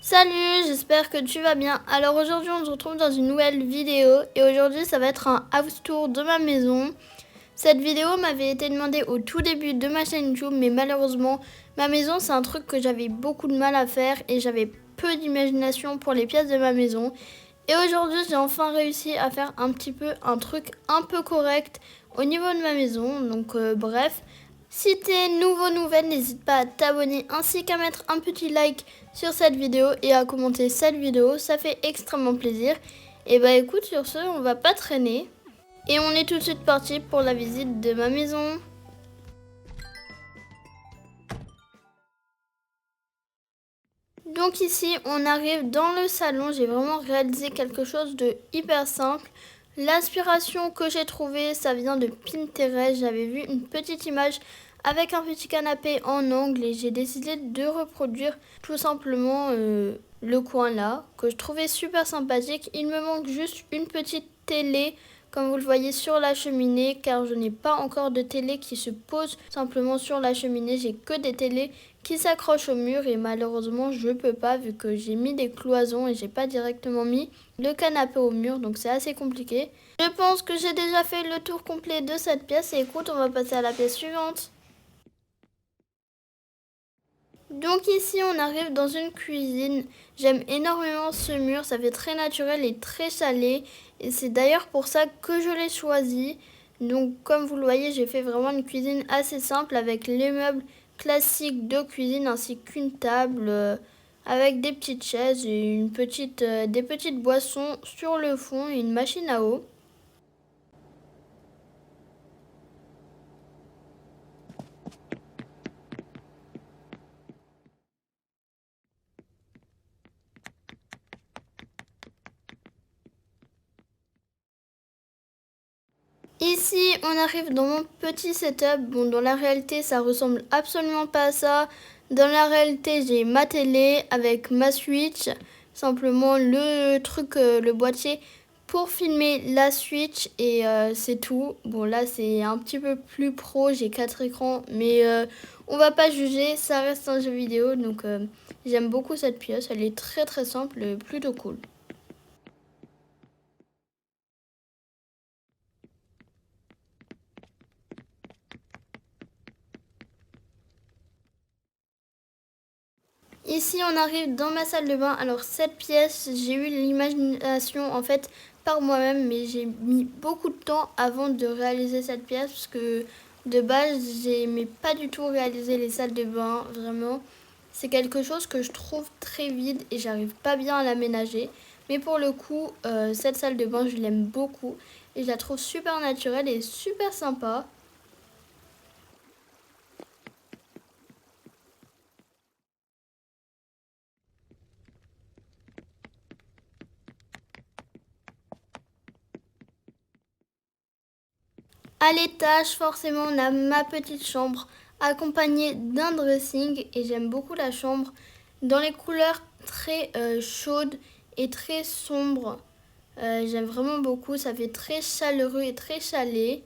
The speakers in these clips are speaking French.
Salut, j'espère que tu vas bien. Alors aujourd'hui on se retrouve dans une nouvelle vidéo et aujourd'hui ça va être un house tour de ma maison. Cette vidéo m'avait été demandée au tout début de ma chaîne YouTube, mais malheureusement ma maison c'est un truc que j'avais beaucoup de mal à faire et j'avais peu d'imagination pour les pièces de ma maison. Et aujourd'hui j'ai enfin réussi à faire un truc un peu correct au niveau de ma maison. Donc bref, si t'es nouvelle, n'hésite pas à t'abonner ainsi qu'à mettre un petit like sur cette vidéo et à commenter cette vidéo, ça fait extrêmement plaisir. Et bah écoute, sur ce, on va pas traîner et on est tout de suite parti pour la visite de ma maison. Donc ici, on arrive dans le salon, j'ai vraiment réalisé quelque chose de hyper simple. L'inspiration que j'ai trouvée, ça vient de Pinterest. J'avais vu une petite image avec un petit canapé en angle et j'ai décidé de reproduire tout simplement le coin là, que je trouvais super sympathique. Il me manque juste une petite télé, comme vous le voyez sur la cheminée, car je n'ai pas encore de télé qui se pose simplement sur la cheminée. J'ai que des télés qui s'accrochent au mur et malheureusement je peux pas vu que j'ai mis des cloisons et j'ai pas directement mis le canapé au mur, donc c'est assez compliqué. Je pense que j'ai déjà fait le tour complet de cette pièce et écoute, on va passer à la pièce suivante. Donc ici on arrive dans une cuisine. J'aime énormément ce mur, ça fait très naturel et très salé et c'est d'ailleurs pour ça que je l'ai choisi. Donc comme vous le voyez, j'ai fait vraiment une cuisine assez simple avec les meubles classiques de cuisine ainsi qu'une table avec des petites chaises et des petites boissons sur le fond et une machine à eau. Ici, on arrive dans mon petit setup. Bon, dans la réalité, ça ressemble absolument pas à ça. Dans la réalité, j'ai ma télé avec ma Switch, simplement le boîtier pour filmer la Switch et c'est tout. Bon, là, c'est un petit peu plus pro, j'ai 4 écrans, mais on va pas juger, ça reste un jeu vidéo, donc j'aime beaucoup cette pièce. Elle est très très simple, plutôt cool. Ici, on arrive dans ma salle de bain. Alors, cette pièce, j'ai eu l'imagination en fait par moi-même, mais j'ai mis beaucoup de temps avant de réaliser cette pièce parce que de base, j'aimais pas du tout réaliser les salles de bain. Vraiment, c'est quelque chose que je trouve très vide et j'arrive pas bien à l'aménager. Mais pour le coup, cette salle de bain, je l'aime beaucoup et je la trouve super naturelle et super sympa. À l'étage, forcément, on a ma petite chambre accompagnée d'un dressing et j'aime beaucoup la chambre dans les couleurs très chaudes et très sombres. J'aime vraiment beaucoup, ça fait très chaleureux et très chalet.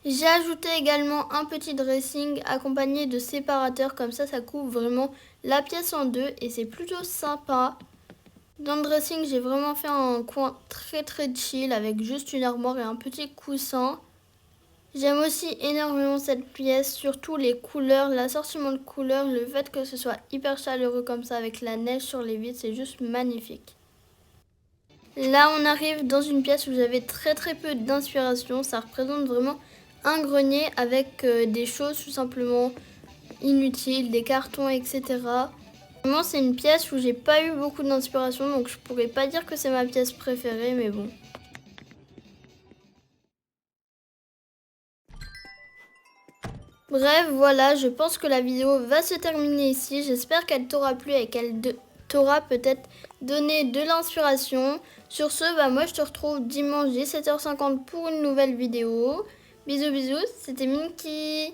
J'ai ajouté également un petit dressing accompagné de séparateurs, comme ça coupe vraiment la pièce en deux et c'est plutôt sympa. Dans le dressing, j'ai vraiment fait un coin très très chill avec juste une armoire et un petit coussin. J'aime aussi énormément cette pièce, surtout les couleurs, l'assortiment de couleurs, le fait que ce soit hyper chaleureux comme ça avec la neige sur les vitres, c'est juste magnifique. Là, on arrive dans une pièce où j'avais très très peu d'inspiration. Ça représente vraiment un grenier avec des choses tout simplement inutiles, des cartons, etc. Vraiment, c'est une pièce où j'ai pas eu beaucoup d'inspiration, donc je pourrais pas dire que c'est ma pièce préférée, mais bon. Bref, voilà, je pense que la vidéo va se terminer ici. J'espère qu'elle t'aura plu et qu'elle t'aura peut-être donné de l'inspiration. Sur ce, bah moi je te retrouve dimanche 17h50 pour une nouvelle vidéo. Bisous bisous, c'était Minky.